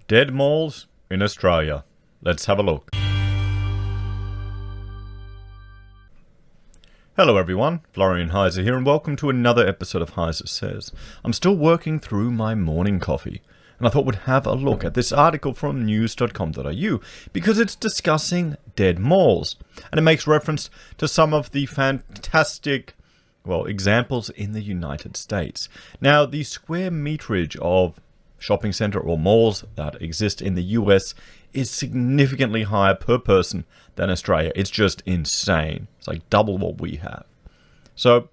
Dead malls in Australia. Let's have a look. Hello everyone, Florian.Heise here, and welcome to another episode of HeiseSays. I'm still working through my morning coffee, and I thought we'd have a look at this article from news.com.au because it's discussing dead malls, and it makes reference to some of the fantastic, examples in the United States. Now, the square meterage of shopping center or malls that exist in the US is significantly higher per person than Australia. It's just insane. It's like double what we have. So,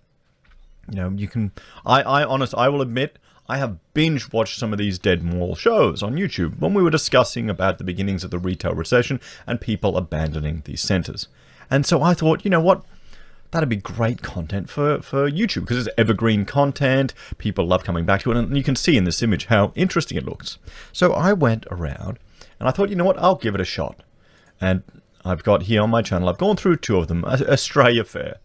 you can, I will admit, I have binge watched some of these dead mall shows on YouTube when we were discussing about the beginnings of the retail recession and people abandoning these centers. And so I thought, you know what? That'd be great content for YouTube because it's evergreen content. People love coming back to it. And you can see in this image how interesting it looks. So I went around and I thought, you know what? I'll give it a shot. And I've got here on my channel, I've gone through two of them. Australia Fair.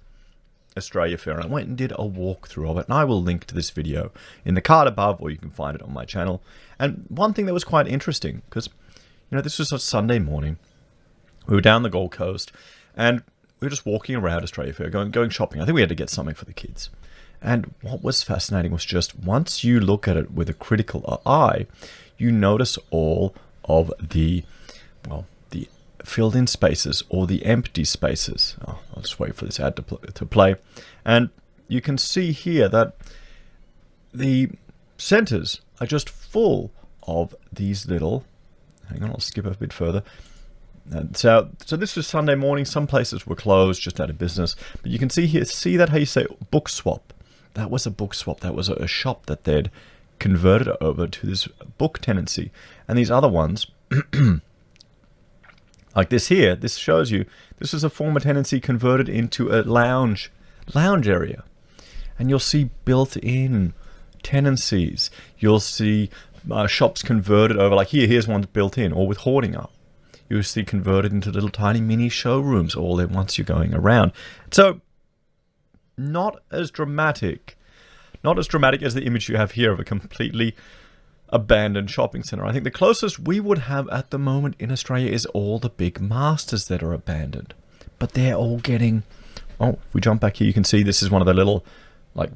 And I went and did a walkthrough of it. And I will link to this video in the card above, or you can find it on my channel. And one thing that was quite interesting, because, this was a Sunday morning. We were down the Gold Coast and we were just walking around Australia Fair, going shopping. I think we had to get something for the kids. And what was fascinating was just once you look at it with a critical eye, you notice all of the filled-in spaces or the empty spaces. I'll just wait for this ad to play. And you can see here that the centers are just full of these little... Hang on, I'll skip a bit further. And so this was Sunday morning. Some places were closed, just out of business. But you can see here, that Heise book swap. That was a book swap. That was a shop that they'd converted over to this book tenancy. And these other ones, like this here, this shows you, this is a former tenancy converted into a lounge area. And you'll see built-in tenancies. You'll see shops converted over, like here's one built in, or with hoarding up. You'll see converted into little tiny mini showrooms all at once you're going around. So, not as dramatic as the image you have here of a completely abandoned shopping center. I think the closest we would have at the moment in Australia is all the big masters that are abandoned. But they're all getting... if we jump back here, you can see this is one of the little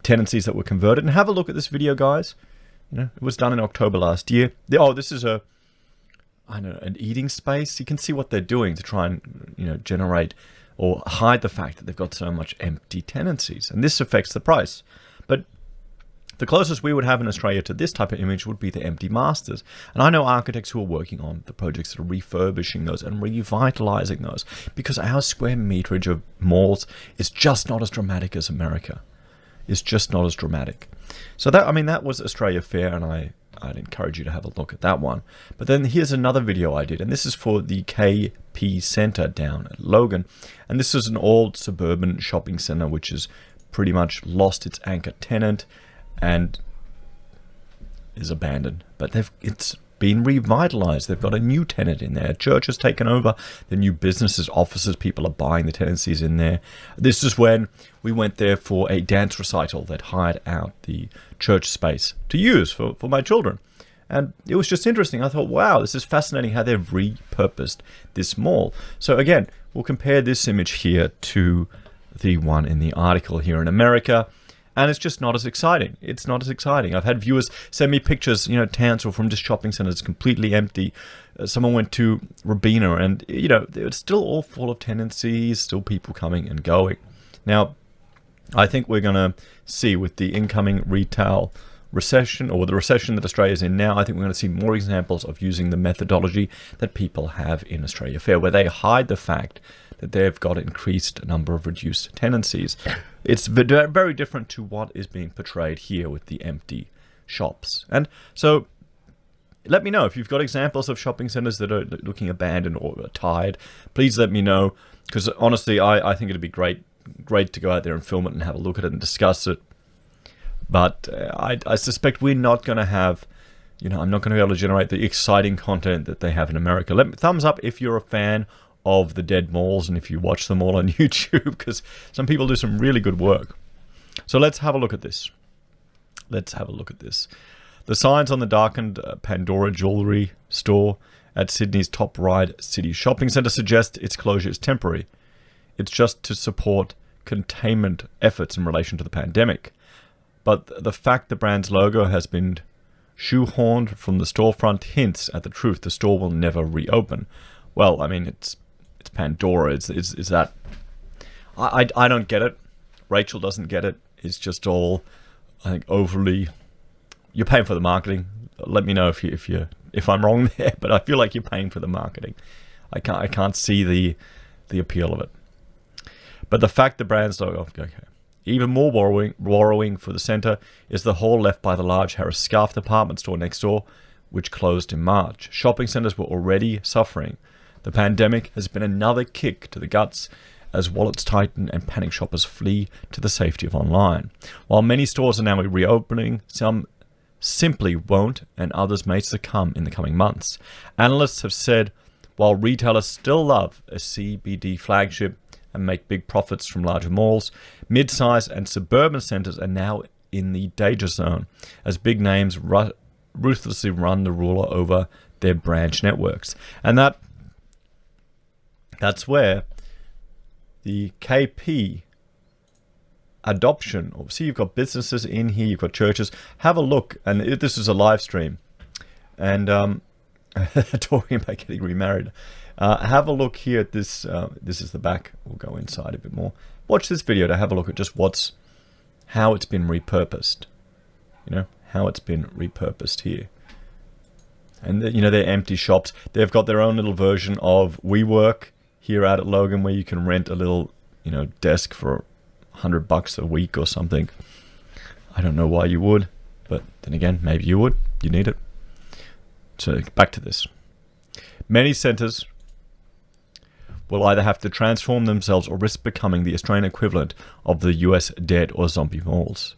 tenancies that were converted. And have a look at this video, guys. It was done in October last year. This is an eating space. You can see what they're doing to try and, generate or hide the fact that they've got so much empty tenancies. And this affects the price. But the closest we would have in Australia to this type of image would be the empty masters. And I know architects who are working on the projects that are refurbishing those and revitalizing those because our square meterage of malls is just not as dramatic as America. It's just not as dramatic. So that was Australia Fair, and I'd encourage you to have a look at that one. But then here's another video I did, and this is for the KP Centre down at Logan. And this is an old suburban shopping centre which has pretty much lost its anchor tenant and is abandoned. But it's been revitalised. They've got a new tenant in there. A church has taken over. The new businesses, offices, people are buying the tenancies in there. This is when we went there for a dance recital that hired out the church space to use for my children. And it was just interesting. I thought, wow, this is fascinating how they've repurposed this mall. So again, we'll compare this image here to the one in the article here in America. And it's just not as exciting. It's not as exciting. I've had viewers send me pictures, Townsville from this shopping center is completely empty. Someone went to Robina and, it's still all full of tenancies, still people coming and going. Now, I think we're going to see with the incoming retail recession, or the recession that Australia's in now, I think we're going to see more examples of using the methodology that people have in Australia Fair, where they hide the fact that they've got an increased number of reduced tenancies. It's very different to what is being portrayed here with the empty shops. And so let me know if you've got examples of shopping centers that are looking abandoned or tired. Please let me know, because honestly, I think it'd be great to go out there and film it and have a look at it and discuss it. But I suspect we're not going to have, I'm not going to be able to generate the exciting content that they have in America. Thumbs up if you're a fan of the dead malls and if you watch them all on YouTube, because some people do some really good work. So let's have a look at this. The signs on the darkened Pandora jewellery store at Sydney's top right city shopping centre suggest its closure is temporary. It's just to support containment efforts in relation to the pandemic. But the fact the brand's logo has been shoehorned from the storefront hints at the truth. The store will never reopen. Well, I mean, it's Pandora. Is that... I don't get it. Rachel doesn't get it. It's just all, I think, overly... You're paying for the marketing. Let me know if I'm wrong there, but I feel like you're paying for the marketing. I can't see the appeal of it. But the fact the brand's logo... Okay. Even more worrying for the centre is the hole left by the large Harris Scarf department store next door, which closed in March. Shopping centres were already suffering. The pandemic has been another kick to the guts as wallets tighten and panic shoppers flee to the safety of online. While many stores are now reopening, some simply won't, and others may succumb in the coming months. Analysts have said while retailers still love a CBD flagship and make big profits from larger malls, mid-size and suburban centres are now in the danger zone as big names ruthlessly run the ruler over their branch networks. And that's where the KP adoption, see, you've got businesses in here, you've got churches. Have a look, and this is a live stream, and talking about getting remarried. Have a look here at this. This is the back. We'll go inside a bit more. Watch this video to have a look at just how it's been repurposed. How it's been repurposed here. And they're empty shops. They've got their own little version of WeWork here out at Logan, where you can rent a little, desk for $100 a week or something. I don't know why you would, but then again, maybe you would. You need it. So back to this. Many centres will either have to transform themselves or risk becoming the Australian equivalent of the US dead or zombie malls.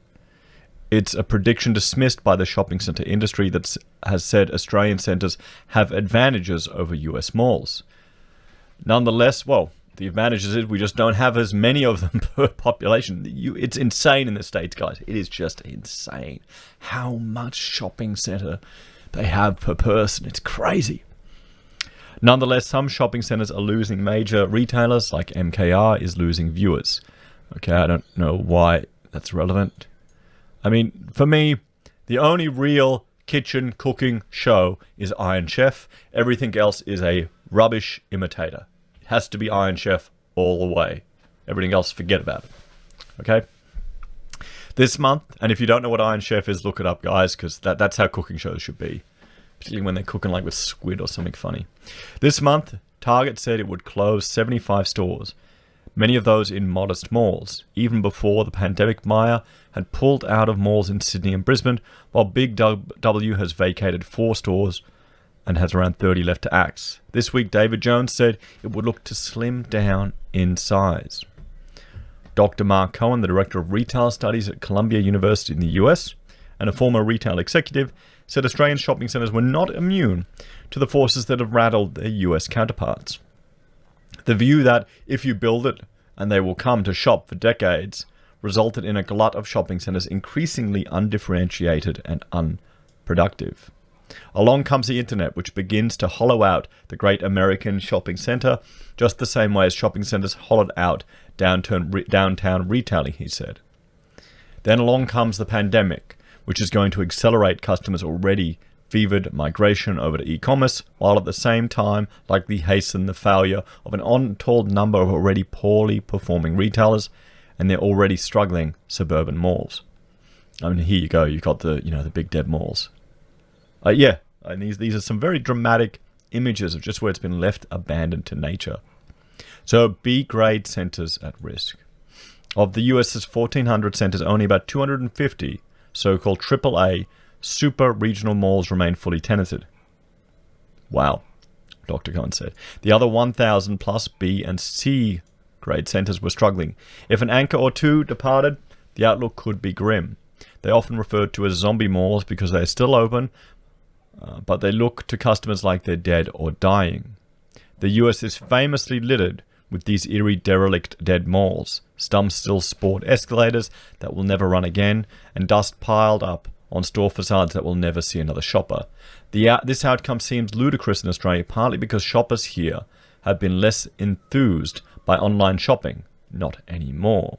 It's a prediction dismissed by the shopping centre industry that has said Australian centres have advantages over US malls. Nonetheless, the advantages is we just don't have as many of them per population. It's insane in the States, guys. It is just insane how much shopping centre they have per person. It's crazy. Nonetheless, some shopping centres are losing major retailers, like MKR is losing viewers. Okay, I don't know why that's relevant. I mean, for me, the only real kitchen cooking show is Iron Chef. Everything else is a rubbish imitator. It has to be Iron Chef all the way. Everything else, forget about it. Okay? This month, and if you don't know what Iron Chef is, look it up, guys, because that's how cooking shows should be. Particularly when they're cooking like with squid or something funny. This month, Target said it would close 75 stores, many of those in modest malls. Even before the pandemic, Myer had pulled out of malls in Sydney and Brisbane, while Big W has vacated 4 stores and has around 30 left to axe. This week, David Jones said it would look to slim down in size. Dr. Mark Cohen, the Director of Retail Studies at Columbia University in the US, and a former retail executive, said Australian shopping centres were not immune to the forces that have rattled their US counterparts. The view that if you build it and they will come to shop for decades resulted in a glut of shopping centres increasingly undifferentiated and unproductive. Along comes the internet, which begins to hollow out the great American shopping centre, just the same way as shopping centres hollowed out downtown retailing, he said. Then along comes the pandemic, which is going to accelerate customers' already fevered migration over to e-commerce, while at the same time likely hasten the failure of an untold number of already poorly performing retailers and their already struggling suburban malls. I mean, here you go. You've got the big dead malls. And these are some very dramatic images of just where it's been left abandoned to nature. So B-grade centers at risk. Of the US's 1,400 centers, only about 250 so-called AAA super regional malls remain fully tenanted. Wow, Dr. Cohen said. The other 1,000 plus B and C grade centers were struggling. If an anchor or two departed, the outlook could be grim. They're often referred to as zombie malls because they're still open, but they look to customers like they're dead or dying. The US is famously littered with these eerie derelict dead malls. Some still sport escalators that will never run again, and dust piled up on store facades that will never see another shopper. This outcome seems ludicrous in Australia, partly because shoppers here have been less enthused by online shopping. Not anymore.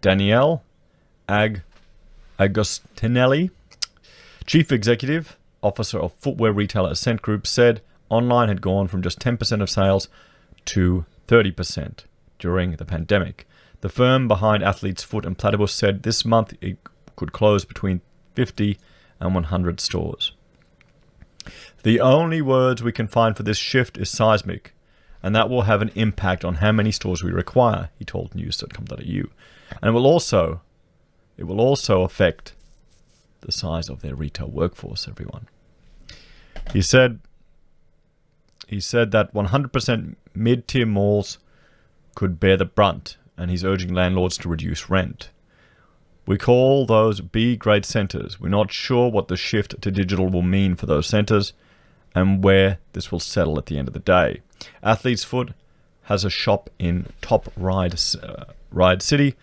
Danielle Agostinelli, Chief Executive Officer of footwear retailer Ascent Group, said online had gone from just 10% of sales to 30% during the pandemic. The firm behind Athlete's Foot and Platypus said this month it could close between 50 and 100 stores. The only words we can find for this shift is seismic, and that will have an impact on how many stores we require, he told news.com.au. And it will also affect the size of their retail workforce, everyone. He said that 100% mid-tier malls could bear the brunt, and he's urging landlords to reduce rent. We call those B-grade centres. We're not sure what the shift to digital will mean for those centres and where this will settle at the end of the day. Athlete's Foot has a shop in Top Ride City,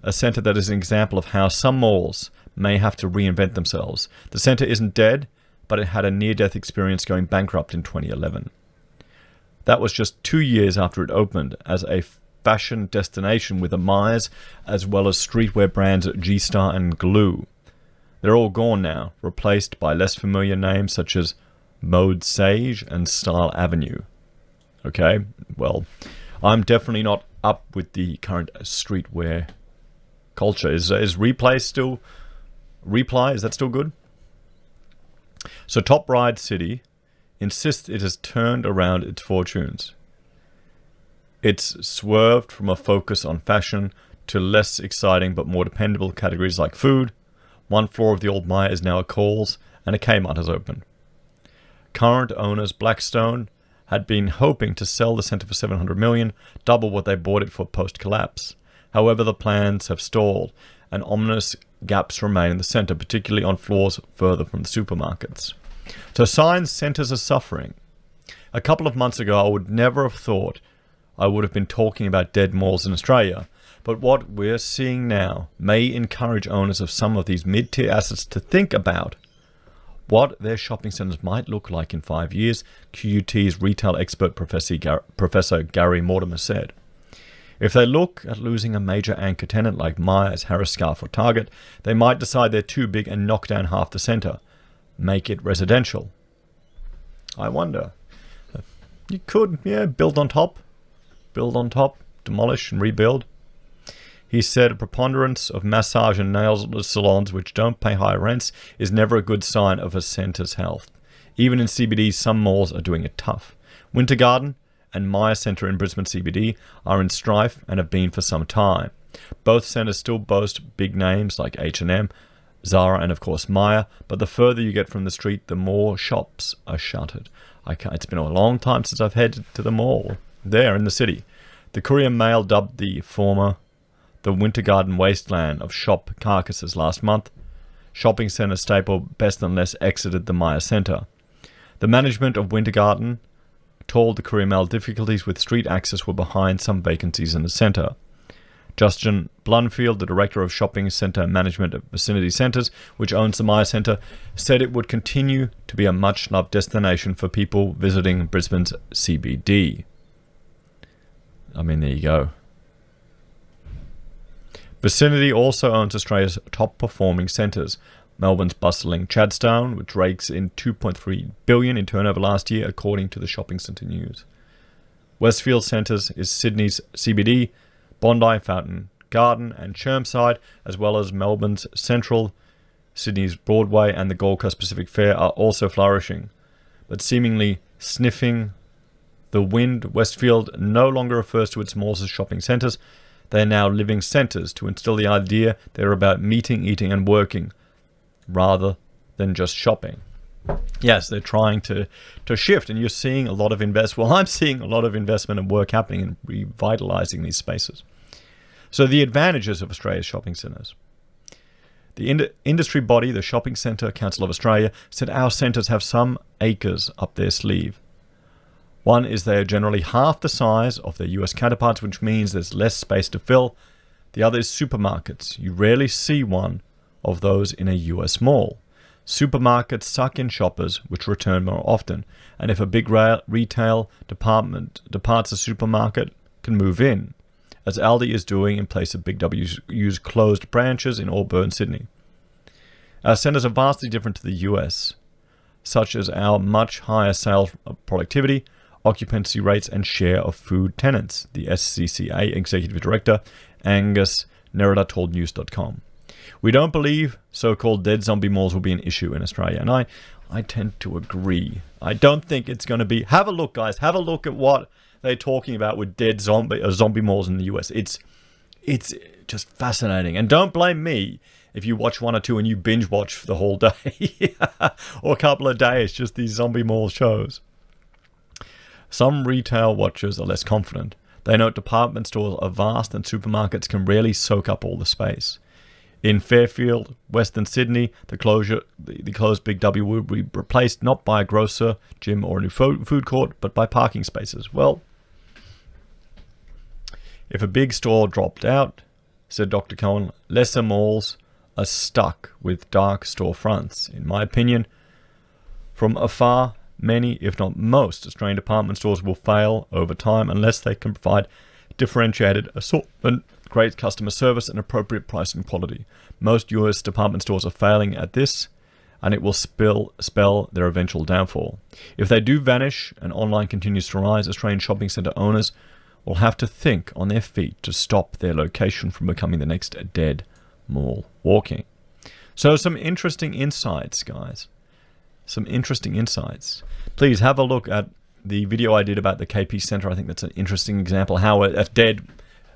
a centre that is an example of how some malls may have to reinvent themselves. The centre isn't dead, but it had a near-death experience going bankrupt in 2011. That was just 2 years after it opened as a fashion destination with a Myers, as well as streetwear brands G-Star and Glue. They're all gone now, replaced by less familiar names such as Mode Sage and Style Avenue. Okay, well, I'm definitely not up with the current streetwear culture. Is Reply, is that still good? So Top Ride City insists it has turned around its fortunes. It's swerved from a focus on fashion to less exciting but more dependable categories like food. One floor of the old Myer is now a Kohl's, and a Kmart has opened. Current owners Blackstone had been hoping to sell the centre for $700 million, double what they bought it for post-collapse. However, the plans have stalled, and ominous gaps remain in the centre, particularly on floors further from the supermarkets. So signs centres are suffering. A couple of months ago, I would never have thought I would have been talking about dead malls in Australia, but what we're seeing now may encourage owners of some of these mid-tier assets to think about what their shopping centres might look like in 5 years, QUT's retail expert Professor Gary Mortimer said. If they look at losing a major anchor tenant like Myers, Harris Scarfe or Target, they might decide they're too big and knock down half the centre. Make it residential. I wonder. You could, build on top, demolish and rebuild. He said a preponderance of massage and nail salons which don't pay high rents is never a good sign of a centre's health. Even in CBD, some malls are doing it tough. Winter Garden and Myer Centre in Brisbane CBD are in strife and have been for some time. Both centres still boast big names like H&M, Zara and of course Myer, but the further you get from the street, the more shops are shuttered. It's been a long time since I've headed to the mall there in the city. The Courier Mail dubbed the former the Winter Garden wasteland of shop carcasses last month. Shopping centre staple Best and Less exited the Myer Centre. The management of Winter Garden told the Courier Mail difficulties with street access were behind some vacancies in the centre. Justin Blunfield, the director of shopping centre management at Vicinity Centres, which owns the Myer Centre, said it would continue to be a much-loved destination for people visiting Brisbane's CBD. I mean, there you go. Vicinity also owns Australia's top-performing centres. Melbourne's bustling Chadstone, which rakes in $2.3 billion in turnover last year, according to the Shopping Centre News. Westfield Centres is Sydney's CBD, Bondi, Fountain Garden and Chermside, as well as Melbourne's Central, Sydney's Broadway and the Gold Coast Pacific Fair are also flourishing. But seemingly sniffing the wind, Westfield no longer refers to its malls as shopping centres. They are now living centres to instill the idea they're about meeting, eating and working rather than just shopping. Yes, they're trying to shift, and you're seeing a lot of I'm seeing a lot of investment and work happening in revitalising these spaces. So the advantages of Australia's shopping centres. The industry body, the Shopping Centre Council of Australia, said our centres have some acres up their sleeve. One is they are generally half the size of their US counterparts, which means there's less space to fill. The other is supermarkets. You rarely see one of those in a US mall. Supermarkets suck in shoppers, which return more often, and if a big retail department departs a supermarket, can move in, as Aldi is doing in place of Big W's closed branches in Auburn, Sydney. Our centres are vastly different to the US, such as our much higher sales productivity, occupancy rates, and share of food tenants, the SCCA Executive Director Angus Nerida told news.com. We don't believe so-called dead zombie malls will be an issue in Australia, and I tend to agree. I don't think it's going to be... Have a look, guys. Have a look at what they're talking about with dead zombie malls in the US. It's just fascinating. And don't blame me if you watch one or two and you binge watch the whole day or a couple of days, just these zombie mall shows. Some retail watchers are less confident. They note department stores are vast and supermarkets can rarely soak up all the space. In Fairfield, Western Sydney, the closed Big W will be replaced not by a grocer, gym, or a new food court, but by parking spaces. Well, if a big store dropped out, said Dr. Cohen, lesser malls are stuck with dark storefronts. In my opinion, from afar, many, if not most, Australian department stores will fail over time unless they can provide differentiated assortment, great customer service, and appropriate price and quality. Most US department stores are failing at this, and it will spell their eventual downfall. If they do vanish and online continues to rise, Australian shopping centre owners will have to think on their feet to stop their location from becoming the next dead mall walking. So some interesting insights, guys. Some interesting insights. Please have a look at the video I did about the KP Centre. I think that's an interesting example how a dead,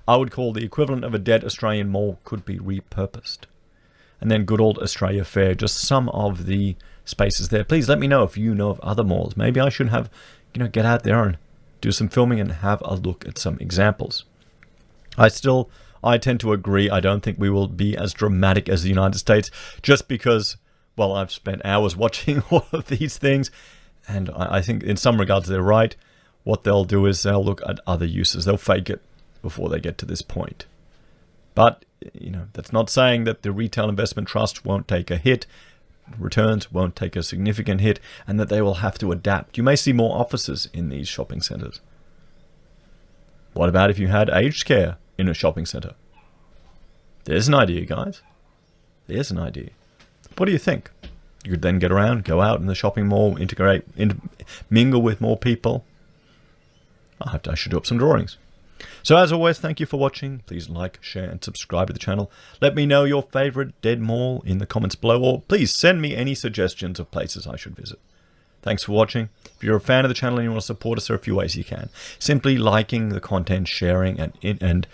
I would call the equivalent of a dead Australian mall, could be repurposed. And then good old Australia Fair, just some of the spaces there. Please let me know if you know of other malls. Maybe I should have, get out there and do some filming and have a look at some examples. I tend to agree. I don't think we will be as dramatic as the United States just because, well, I've spent hours watching all of these things, and I think in some regards they're right. What they'll do is they'll look at other uses. They'll fake it before they get to this point. But, that's not saying that the Retail Investment Trust won't take a hit, returns won't take a significant hit, and that they will have to adapt. You may see more offices in these shopping centres. What about if you had aged care in a shopping centre? There's an idea, guys. There's an idea. What do you think? You could then get around, go out in the shopping mall, integrate, mingle with more people. I should do up some drawings. So as always, thank you for watching. Please like, share, and subscribe to the channel. Let me know your favorite dead mall in the comments below, or please send me any suggestions of places I should visit. Thanks for watching. If you're a fan of the channel and you want to support us, there are a few ways you can. Simply liking the content, sharing, and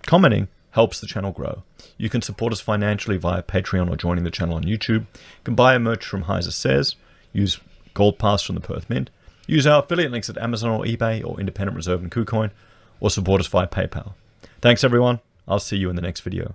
commenting helps the channel grow. You can support us financially via Patreon or joining the channel on YouTube. You can buy a merch from HeiseSays, use Gold Pass from the Perth Mint, use our affiliate links at Amazon or eBay or Independent Reserve and Kucoin, or support us via PayPal. Thanks everyone. I'll see you in the next video.